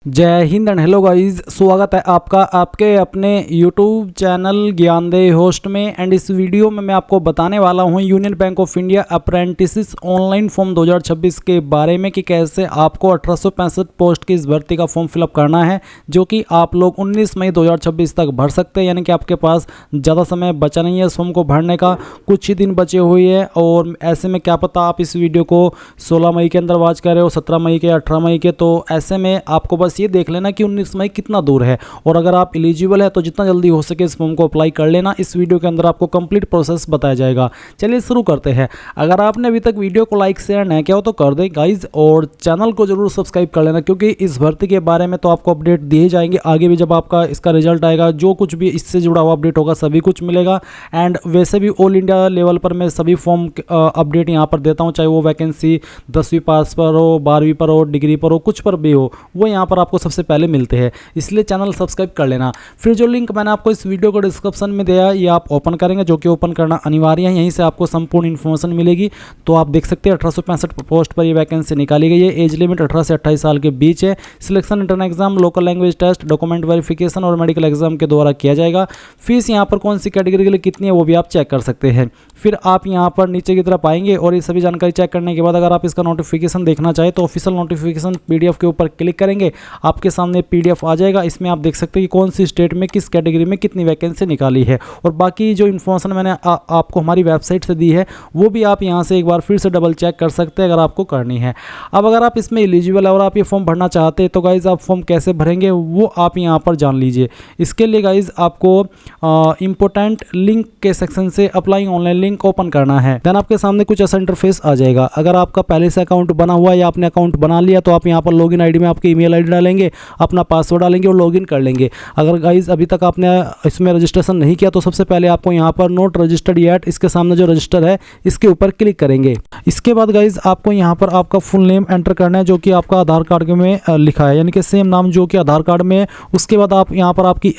जय Hind and hello guys, स्वागत है आपका आपके अपने यूट्यूब चैनल ज्ञानदेह होस्ट में। एंड इस वीडियो में मैं आपको बताने वाला हूं union bank of India apprentice online form 2026 के बारे में कि कैसे आपको 1865 पोस्ट की इस भर्ती का फॉर्म फिलअप करना है, जो कि आप लोग 19 मई 2026 तक भर सकते हैं। यानी कि आपके पास ज़्यादा समय बचा नहीं है इस फॉर्म को भरने का, कुछ ही दिन बचे हुए हैं। और ऐसे में क्या पता आप इस वीडियो को 16 मई के अंदर वॉच कर रहे हो, 17 मई के, 18 मई के, तो ऐसे में आपको बस ये देख लेना कि 19 मई कितना दूर है। और अगर आप एलिजिबल है तो जितना जल्दी हो सके इस फॉर्म को अप्लाई कर लेना। इस वीडियो के अंदर आपको कंप्लीट प्रोसेस बताया जाएगा। चलिए शुरू करते हैं। अगर आपने अभी तक वीडियो को लाइक शेयर नहीं किया हो तो कर दें गाइज, और चैनल को जरूर सब्सक्राइब कर लेना, क्योंकि इस भर्ती के बारे में तो आपको अपडेट दिए जाएंगे आगे भी। जब आपका इसका रिजल्ट आएगा, जो कुछ भी इससे जुड़ा हुआ अपडेट होगा सभी कुछ मिलेगा। एंड वैसे भी ऑल इंडिया लेवल पर मैं सभी फॉर्म अपडेट यहाँ पर देता हूँ, चाहे वो वैकेंसी 10वीं पास पर हो, 12वीं पर हो, डिग्री पर हो, कुछ पर भी हो, वो यहाँ पर आपको सबसे पहले मिलते हैं। इसलिए चैनल सब्सक्राइब कर लेना। फिर जो लिंक मैंने आपको इस वीडियो को डिस्क्रिप्शन में दिया है, ये आप ओपन करेंगे, जो कि ओपन करना अनिवार्य है। यहीं से आपको संपूर्ण इन्फॉर्मेशन मिलेगी। तो आप देख सकते हैं 1865 पोस्ट पर ये वैकेंसी निकाली गई है। एज लिमिट 18 से 28 साल के बीच है। Selection internal exam, local language test, document verification और मेडिकल एग्जाम के द्वारा किया जाएगा। फीस यहाँ पर कौन सी कैटेगरी के लिए कितनी है वो भी आप चेक कर सकते हैं। फिर आप यहाँ पर नीचे की तरफ आएंगे और ये सभी जानकारी चेक करने के बाद अगर आप इसका नोटिफिकेशन देखना चाहें तो ऑफिशियल नोटिफिकेशन पीडीएफ के ऊपर क्लिक करेंगे, आपके सामने पीडीएफ आ जाएगा। इसमें आप देख सकते हैं कि कौन सी स्टेट में किस कैटेगरी में कितनी वैकेंसी निकाली है। और बाकी जो इन्फॉर्मेशन मैंने आपको हमारी वेबसाइट से दी है वो भी आप यहाँ से एक बार फिर से डबल चेक कर सकते हैं अगर आपको करनी है। अब अगर आप इसमें एलिजिबल है और आप ये फॉर्म भरना चाहते हैं तो गाइज आप फॉर्म कैसे भरेंगे वो आप यहाँ पर जान लीजिए। इसके लिए गाइज आपको इंपॉर्टेंट लिंक के सेक्शन से अप्लाई ऑनलाइन लिंक ओपन करना है। देन आपके सामने कुछ ऐसा इंटरफेस आ जाएगा। अगर आपका पहले से अकाउंट बना हुआ है या आपने अकाउंट बना लिया तो आप यहाँ पर लॉगिन आईडी में आपकी ईमेल आईडी डालेंगे, अपना पासवर्ड डालेंगे और लॉगिन कर लेंगे। अगर गाइज अभी तक आपने इसमें रजिस्ट्रेशन नहीं किया तो सबसे पहले आपको यहाँ पर नोट रजिस्टर्ड येट, इसके सामने जो रजिस्टर है इसके ऊपर क्लिक करेंगे। इसके बाद गाइज आपको यहाँ पर आपका फुल नेम एंटर करना है, जो कि आपका आधार कार्ड में लिखा है, यानी कि सेम नाम जो कि आधार कार्ड में है। उसके बाद आप यहाँ पर आपकी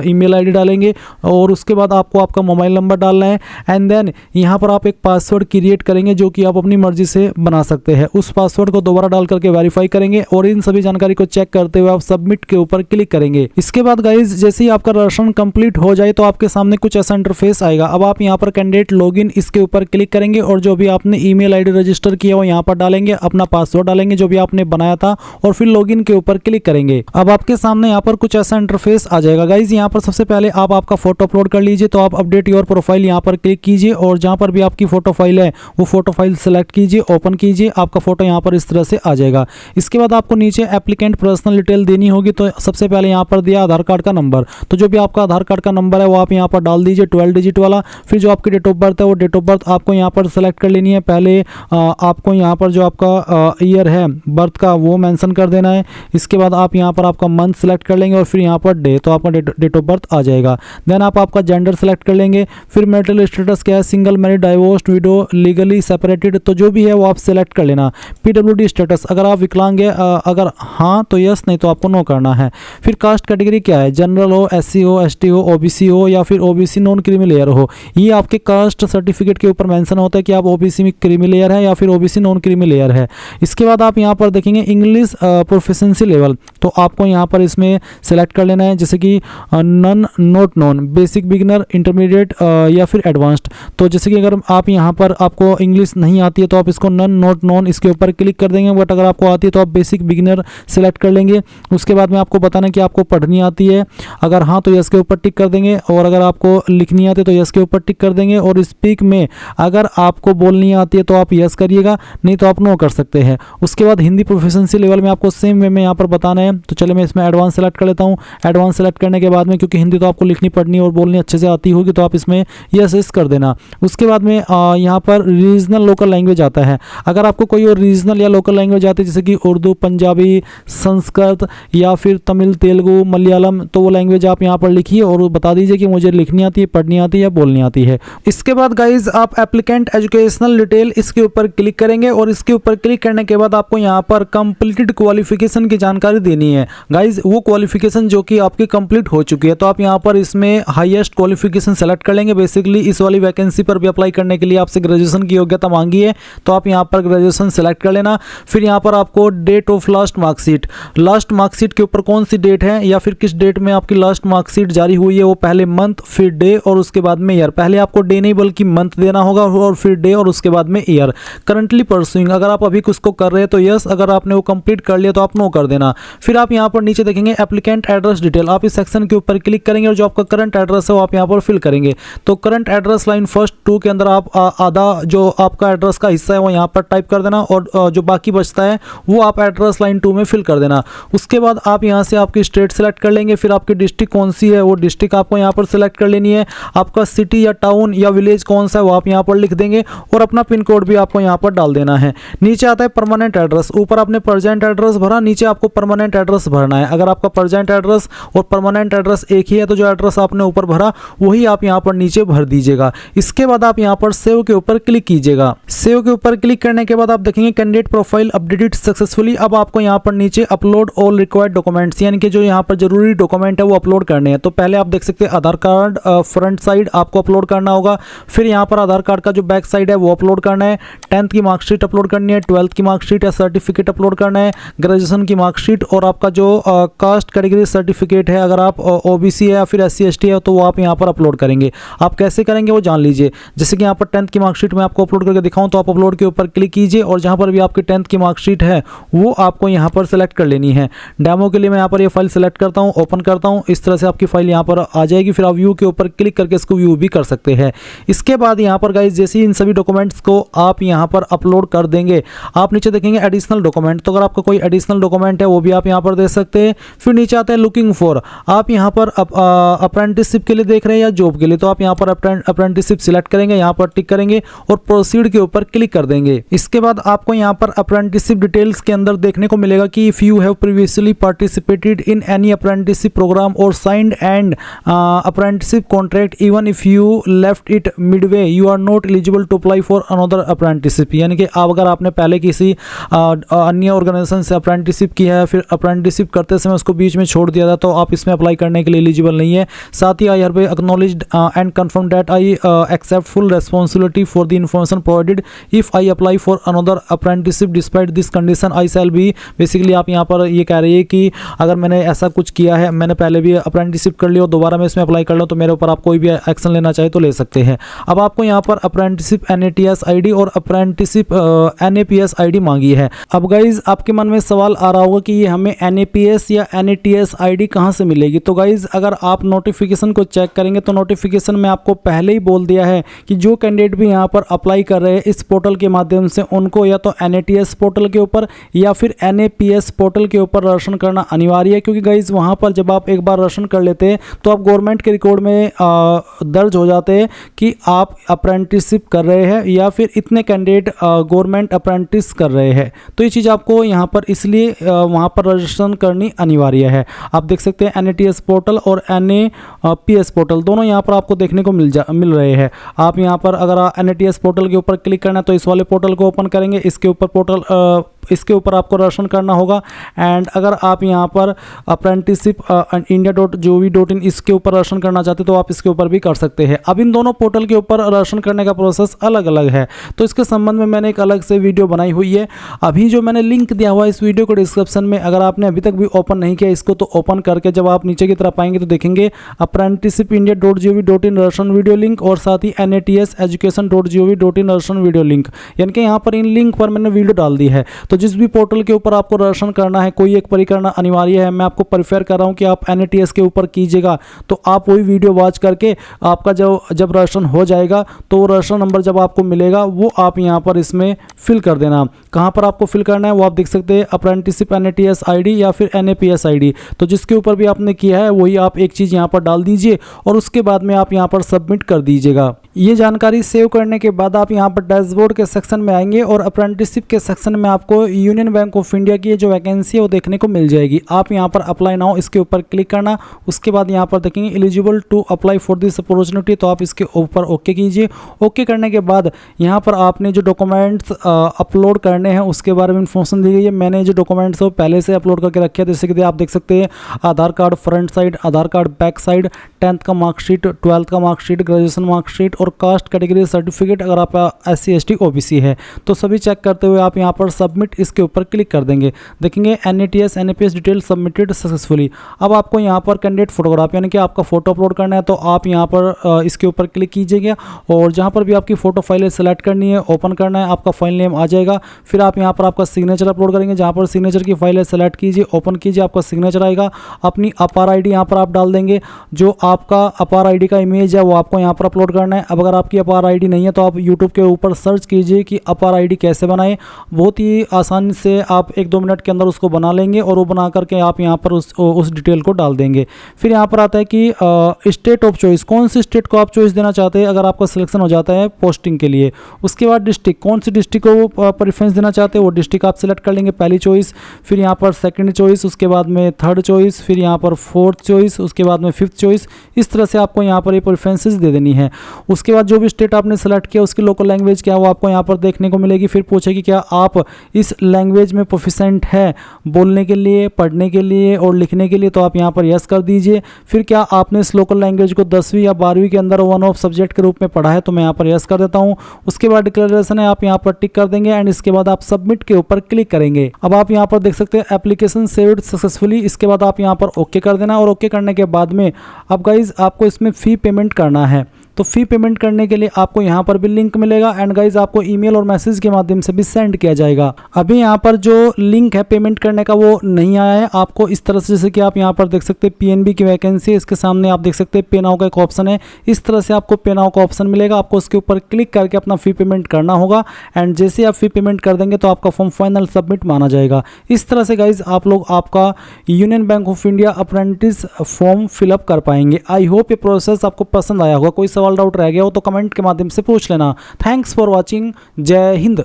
ईमेल आईडी डालेंगे और उसके बाद आपको आपका मोबाइल नंबर डालना है। एंड देन यहाँ पर आप एक पासवर्ड क्रिएट करेंगे जो कि आप अपनी मर्जी से बना सकते हैं। उस पासवर्ड को दोबारा डाल करके वेरीफाई करेंगे और इन सभी जानकारी को चेक करते हुए आप सबमिट के ऊपर क्लिक करेंगे। इसके बाद गाइज जैसे ही आपका रजिस्ट्रेशन कंप्लीट हो जाए तो आपके सामने कुछ ऐसा इंटरफेस आएगा। अब आप यहाँ पर कैंडिडेट लॉगिन इसके ऊपर क्लिक करेंगे और जो भी आपने ईमेल आईडी रजिस्टर किया वो यहाँ पर डालेंगे, अपना पासवर्ड डालेंगे जो भी आपने बनाया था और फिर लॉगिन के ऊपर क्लिक करेंगे। अब आपके सामने यहाँ पर कुछ ऐसा इंटरफेस आ जाएगा। गाइज यहाँ पर सबसे पहले आप आपका फोटो अपलोड कर लीजिए, तो आप अपडेट योर प्रोफाइल यहाँ पर क्लिक कीजिए और जहाँ पर भी आपकी फोटो फाइल है वो फोटो फाइल सेलेक्ट कीजिए, ओपन कीजिए। आपका फोटो यहाँ पर इस तरह से आ जाएगा। इसके बाद आपको नीचे एप्लीकेंट पर्सनल डिटेल देनी होगी, तो सबसे पहले यहाँ पर दिया आधार कार्ड का नंबर, तो जो भी आपका आधार कार्ड का नंबर है वो आप यहाँ पर डाल दीजिए 12 डिजिट वाला। फिर जो आपकी डेट ऑफ बर्थ है वो डेट ऑफ बर्थ आपको यहाँ पर सेलेक्ट कर लेनी है। पहले आपको यहाँ पर जो आपका ईयर है बर्थ का वो मेंशन कर देना है। इसके बाद आप यहाँ पर आपका मंथ सेलेक्ट कर लेंगे और फिर यहाँ पर डे, तो आपका डेट ऑफ बर्थ आ जाएगा। देन आप आपका जेंडर सेलेक्ट कर लेंगे। फिर मैरिटल स्टेटस क्या है, single, married, divorced, window, legally separated, तो जो भी है वो आप सेलेक्ट कर लेना। पीडब्ल्यूडी स्टेटस, अगर आप विकलांग है अगर हाँ तो यस, नहीं तो आपको नो करना है। फिर कास्ट कैटेगरी क्या है, जनरल हो, एससी हो, एसटी हो, ओबीसी हो या फिर ओबीसी नॉन क्रीमी लेयर हो। ये आपके कास्ट सर्टिफिकेट के ऊपर मेंशन होता है कि आप ओबीसी में क्रीमी लेयर है या फिर ओबीसी नॉन क्रीमी लेयर है। इसके बाद आप यहाँ पर देखेंगे इंग्लिश प्रोफिशिएंसी लेवल, तो आपको यहाँ पर इसमें सेलेक्ट कर लेना है, जैसे कि none, not non, basic, beginner, intermediate या फिर एडवांस्ड। तो जैसे कि अगर आप यहाँ पर आपको इंग्लिश नहीं आती है तो आप इसको नन, नॉट नॉन इसके ऊपर क्लिक कर देंगे। बट अगर आपको आती है तो आप बेसिक, बिगिनर सेलेक्ट कर लेंगे। उसके बाद में आपको बताना कि आपको पढ़नी आती है, अगर हाँ तो यस के ऊपर टिक कर देंगे, और अगर आपको लिखनी आती है तो यस के ऊपर टिक कर देंगे। और स्पीक में अगर आपको बोलनी आती है तो आप यस करिएगा, नहीं तो आप नो कर सकते हैं। उसके बाद हिंदी प्रोफिशिएंसी लेवल में आपको सेम वे में यहाँ पर बताना है, तो चलिए मैं इसमें एडवांस सेलेक्ट कर लेता हूँ। एडवांस सेलेक्ट करने के बाद में क्योंकि हिंदी तो आपको लिखनी, पढ़नी और बोलनी अच्छे से आती होगी तो आप इसमें यस कर देना। उसके बाद में यहाँ पर रीजनल लोकल लैंग्वेज आता है। अगर आपको कोई और रीजनल या लोकल लैंग्वेज आती है जैसे कि उर्दू, पंजाबी, संस्कृत या फिर तमिल, तेलुगु, मलयालम, तो वो लैंग्वेज आप यहाँ पर लिखिए और बता दीजिए कि मुझे लिखनी आती है, पढ़नी आती है या बोलनी आती है। इसके बाद गाइज आप एप्लीकेंट एजुकेशनल डिटेल इसके ऊपर क्लिक करेंगे और इसके ऊपर क्लिक करने के बाद आपको यहाँ पर कंप्लीटेड क्वालिफिकेशन की जानकारी देनी है। गाइज वो क्वालिफिकेशन जो कि आपकी कंप्लीट हो चुकी है, तो आप यहाँ पर इसमें हाईएस्ट क्वालिफिकेशन सेलेक्ट कर लेंगे। बेसिकली इस वाली वैकेंसी पर भी अप्लाई करने के लिए आपसे ग्रेजुएशन की योग्यता मांगी है, तो आप यहाँ पर ग्रेजुएशन सेलेक्ट कर लेना। फिर यहाँ पर आपको date of last marksheet, last marksheet के ऊपर कौन सी डेट है या फिर किस डेट में आपकी लास्ट मार्कशीट जारी हुई है, वो पहले मंथ फिर डे और उसके बाद में ईयर। पहले आपको डे नहीं बल्कि मंथ देना होगा और फिर डे और उसके बाद में ईयर। करंटली परसुइंग, अगर आप अभी कुछ को कर रहे हैं तो यस, अगर आपने वो कंप्लीट कर लिया तो आप नो कर देना। फिर आप यहाँ पर नीचे देखेंगे एप्लीकेंट एड्रेस डिटेल, आप इस सेक्शन के ऊपर क्लिक करेंगे और जो आपका करंट एड्रेस है वो आप यहाँ पर फिल करेंगे। तो करंट एड्रेस लाइन फर्स्ट 2 के अंदर आप आधा जो आपका एड्रेस का हिस्सा है वो यहाँ पर टाइप कर देना और जो बाकी बचता है वो आप एड्रेस लाइन 2 में फिल कर देना। उसके बाद आप यहाँ से आपकी स्टेट सेलेक्ट कर लेंगे, फिर आपकी डिस्ट्रिक्ट कौन सी है वो डिस्ट्रिक्ट आपको यहाँ पर सेलेक्ट कर लेनी है। आपका सिटी या टाउन या विलेज कौन सा है वो आप यहाँ पर लिख देंगे और अपना पिन कोड भी आपको यहाँ पर डाल देना है। नीचे आता है परमानेंट एड्रेस, ऊपर आपने प्रेजेंट एड्रेस भरा, नीचे आपको परमानेंट एड्रेस भरना है। अगर आपका प्रेजेंट एड्रेस और परमानेंट एड्रेस एक ही है तो जो एड्रेस आपने ऊपर भरा वही आप यहाँ पर नीचे भर दीजिएगा। इसके बाद आप यहाँ पर सेव के ऊपर क्लिक कीजिएगा। सेव के ऊपर क्लिक करने के बाद आप देखेंगे कैंडिडेट प्रोफाइल अपडेटेड सक्सेसफुली। अब आपको यहाँ पर नीचे अपलोड ऑल रिक्वायर्ड डॉक्यूमेंट्स, यानी कि जो यहाँ पर जरूरी डॉक्यूमेंट है वो अपलोड करने हैं। तो पहले आप देख सकते हैं आधार कार्ड फ्रंट साइड आपको अपलोड करना होगा, फिर यहाँ पर आधार कार्ड का जो बैक साइड है वो अपलोड करना है, 10th की मार्कशीट अपलोड करनी है, 12th की मार्कशीट या सर्टिफिकेट अपलोड करना है, ग्रेजुएशन की मार्कशीट और आपका जो कास्ट कैटेगरी सर्टिफिकेट है, अगर आप ओबीसी है या फिर SC ST है तो वो आप यहाँ पर अपलोड करेंगे। आप कैसे करेंगे वो जान लीजिए। जैसे कि यहाँ पर 10th की मार्कशीट में आपको अपलोड करके दिखाऊं तो आप अपलोड के ऊपर क्लिक कीजिए और जहाँ पर भी आपकी 10th की मार्कशीट है वो आपको यहाँ पर सेलेक्ट कर लेनी है। डेमो के लिए मैं यहाँ पर ये फाइल सेलेक्ट करता हूँ, ओपन करता हूँ, इस तरह से आपकी फाइल यहाँ पर आ जाएगी। फिर आप व्यू के ऊपर क्लिक करके इसको व्यू भी कर सकते हैं। इसके बाद यहाँ पर गाइस जैसे इन सभी डॉक्यूमेंट्स को आप यहाँ पर अपलोड कर देंगे, आप नीचे देखेंगे एडिशनल डॉक्यूमेंट, तो अगर आपका कोई एडिशनल डॉक्यूमेंट है वो भी आप यहाँ पर दे सकते हैं। फिर नीचे आता है लुकिंग फॉर, आप यहाँ पर अप्रेंटिसशिप के लिए देख रहे हैं या जॉब के लिए, तो आप यहाँ पर अप्रेंटिसशिप सिलेक्ट करेंगे, यहाँ पर टिक करेंगे और प्रोसीड के ऊपर क्लिक कर देंगे। इसके बाद आपको यहाँ पर अप्रेंटिसशिप डिटेल्स के अंदर देखने को मिलेगा कि if you have previously participated in any apprenticeship program और signed and apprenticeship contract even if you left it midway you are not eligible to apply for another apprenticeship. यानी कि आप अगर आपने पहले किसी अन्य ऑर्गेनाइजेशन से अप्रेंटिसशिप की है, फिर अप्रेंटिसशिप करते समय उसको बीच में छोड़ दिया था, तो आप इसमें अप्लाई करने के लिए एलिजिबल नहीं है। साथ ही I have acknowledged and confirm that I accept full responsibility for the information provided if I apply for another apprenticeship despite this condition I shall be. Basically आप यहाँ पर ये कह रही है कि अगर मैंने ऐसा कुछ किया है, मैंने पहले भी अप्रेंटिसशिप कर लिया और दोबारा मैं इसमें अप्लाई कर लूँ तो मेरे ऊपर आप कोई भी एक्शन लेना चाहे तो ले सकते हैं। अब आपको यहाँ पर अप्रेंटिसशिप NATS ID और अप्रेंटिसशिप NAPS ID मांगी है। अब गाइज आपके मन में सवाल आ रहा होगा कि ये हमें NAPS या NATS ID कहाँ से मिलेगी। तो गाइज अगर आप नोटिफिकेशन को चेक करेंगे तो नोटिफिकेशन में आपको पहले ही बोल दिया है कि जो कैंडिडेट भी यहाँ पर अप्लाई कर रहे हैं इस पोर्टल के माध्यम से उनको या तो NATS पोर्टल के ऊपर या फिर NAPS पोर्टल के ऊपर रजिस्ट्रेशन करना अनिवार्य है। क्योंकि गाइज वहाँ पर जब आप एक बार रजिस्ट्रेशन कर लेते हैं तो आप गवर्नमेंट के रिकॉर्ड में दर्ज हो जाते हैं कि आप अप्रेंटिसशिप कर रहे हैं या फिर इतने कैंडिडेट गवर्नमेंट अप्रेंटिस कर रहे हैं। तो ये चीज़ आपको यहाँ पर इसलिए वहाँ पर रजिस्ट्रेशन करनी अनिवार्य है। आप देख सकते हैं NATS पोर्टल और NAPS पोर्टल दोनों यहाँ पर आपको देखने को मिल रहे हैं। आप यहाँ पर अगर NATS पोर्टल के ऊपर क्लिक करना है तो इस वाले पोर्टल को ओपन करेंगे, इसके ऊपर आपको रजिस्ट्रेशन करना होगा। एंड अगर आप यहाँ पर अप्रेंटिसशिप india.gov.in इसके ऊपर रजिस्ट्रेशन करना चाहते तो आप इसके ऊपर भी कर सकते हैं। अब इन दोनों पोर्टल के ऊपर रजिस्ट्रेशन करने का प्रोसेस अलग अलग है, तो इसके संबंध में मैंने एक अलग से वीडियो बनाई हुई है। अभी जो मैंने लिंक दिया हुआ है इस वीडियो को डिस्क्रिप्शन में, अगर आपने अभी तक भी ओपन नहीं किया इसको तो ओपन करके जब आप नीचे की तरफ आएंगे तो देखेंगे apprenticeship india.gov.in registration video link और साथ ही NATS education.gov.in registration video link, यानी कि यहाँ पर इन लिंक पर मैंने वीडियो डाल दी है। तो जिस भी पोर्टल के ऊपर आपको रजिस्ट्रेशन करना है कोई एक परिकरना अनिवार्य है। मैं आपको प्रेफर कर रहा हूँ कि आप NATS के ऊपर कीजिएगा, तो आप वही वीडियो वॉच करके आपका जब रजिस्ट्रेशन हो जाएगा तो रजिस्ट्रेशन नंबर जब आपको मिलेगा वो आप यहाँ पर इसमें फिल कर देना। कहाँ पर आपको फिल करना है वो आप देख सकते हैं, अप्रेंटिसशिप NATS ID या फिर NAPS ID। तो जिसके ऊपर भी आपने किया है वही आप एक चीज़ यहाँ पर डाल दीजिए और उसके बाद में आप यहाँ पर सबमिट कर दीजिएगा। ये जानकारी सेव करने के बाद आप यहाँ पर डैशबोर्ड के सेक्शन में आएंगे और अप्रेंटिसशिप के सेक्शन में आपको यूनियन बैंक ऑफ इंडिया की जो वैकेंसी है वो देखने को मिल जाएगी। आप यहाँ पर अप्लाई नाउ इसके ऊपर क्लिक करना, उसके बाद यहाँ पर देखेंगे eligible to apply for this opportunity, तो आप इसके ऊपर ओके कीजिए। ओके करने के बाद यहाँ पर आपने जो डॉक्यूमेंट्स अपलोड करने हैं उसके बारे में इन्फॉर्मेशन दी गई है। मैंने जो डॉक्यूमेंट्स है वो पहले से अपलोड करके रखे हैं, जैसे कि आप देख सकते हैं आधार कार्ड फ्रंट साइड, आधार कार्ड बैक साइड, 10th का मार्कशीट, 12th का मार्कशीट, ग्रेजुएशन मार्कशीट और कास्ट कैटेगरी सर्टिफिकेट अगर आप SC ST OBC है। तो सभी चेक करते हुए आप यहाँ पर सबमिट इसके ऊपर क्लिक कर देंगे। देखेंगे NATS NAPS detail submitted successfully. अब आपको यहाँ पर कैंडिडेट फोटोग्राफ यानी कि आपका फोटो अपलोड करना है, तो आप यहाँ पर इसके ऊपर क्लिक कीजिएगा और जहाँ पर भी आपकी फ़ोटो फाइल है सेलेक्ट करनी है, ओपन करना है, आपका फाइल नेम आ जाएगा। फिर आप यहाँ पर आपका सिग्नेचर अपलोड करेंगे, जहाँ पर सिग्नेचर की फाइल है सेलेक्ट कीजिए, ओपन कीजिए, आपका सिग्नेचर आएगा। अपनी अपार ID यहाँ पर आप डाल देंगे, जो आपका अपार ID का इमेज है वो आपको यहाँ पर अपलोड करना है। अब अगर आपकी अपार ID नहीं है तो आप यूट्यूब के ऊपर सर्च कीजिए कि अपार ID कैसे बनाएं। बहुत ही आसानी से आप 1-2 मिनट के अंदर उसको बना लेंगे और वो बना करके आप यहाँ पर उस डिटेल को डाल देंगे। फिर यहाँ पर आता है कि स्टेट ऑफ चॉइस, कौन सी स्टेट को आप चॉइस देना चाहते हैं अगर आपका सिलेक्शन हो जाता है पोस्टिंग के लिए। उसके बाद डिस्ट्रिक्ट, कौन सी डिस्ट्रिक्ट को प्रेफरेंस देना चाहते हैं वो डिस्ट्रिक्ट आप सेलेक्ट कर लेंगे, पहली चॉइस। फिर यहाँ पर सेकंड चॉइस, उसके बाद में थर्ड चॉइस, फिर यहाँ पर फोर्थ चॉइस, उसके बाद में फिफ्थ चॉइस। इस तरह से आपको यहाँ पर ये प्रेफरेंसेस दे देनी है। उसके बाद जो भी स्टेट आपने सेलेक्ट किया उसकी लोकल लैंग्वेज क्या है वो आपको यहाँ पर देखने को मिलेगी। फिर पूछेगी क्या आप इस लैंग्वेज में प्रोफिशिएंट है बोलने के लिए, पढ़ने के लिए और लिखने के लिए, तो आप यहाँ पर यस कर दीजिए। फिर क्या आपने इस लोकल लैंग्वेज को 10वीं या 12वीं के अंदर वन ऑफ सब्जेक्ट के रूप में पढ़ा है, तो मैं यहाँ पर यस कर देता हूँ। उसके बाद डिक्लेरेशन है, आप यहाँ पर टिक कर देंगे एंड इसके बाद आप सबमिट के ऊपर क्लिक करेंगे। अब आप यहाँ पर देख सकते हैं एप्लीकेशन सेव्ड सक्सेसफुली। इसके बाद आप यहाँ पर ओके कर देना और ओके करने के बाद में अब गाइज आपको इसमें फ़ी पेमेंट करना है। तो फ़ी पेमेंट करने के लिए आपको यहाँ पर भी लिंक मिलेगा एंड गाइज आपको ईमेल और मैसेज के माध्यम से भी सेंड किया जाएगा। अभी यहाँ पर जो लिंक है पेमेंट करने का वो नहीं आया है आपको। इस तरह से जैसे कि आप यहाँ पर देख सकते हैं PNB की वैकेंसी है, इसके सामने आप देख सकते हैं पे नाउ का एक ऑप्शन है। इस तरह से आपको पे नाउ का ऑप्शन मिलेगा, आपको उसके ऊपर क्लिक करके अपना फ़ी पेमेंट करना होगा एंड जैसे आप फ़ी पेमेंट कर देंगे तो आपका फॉर्म फाइनल सबमिट माना जाएगा। इस तरह से गाइज आप लोग आपका union bank of India apprentice form fill up कर पाएंगे। आई होप ये प्रोसेस आपको पसंद आया होगा। कोई सवाल डाउट रह गया हो तो कमेंट के माध्यम से पूछ लेना। Thanks for watching. जय हिंद।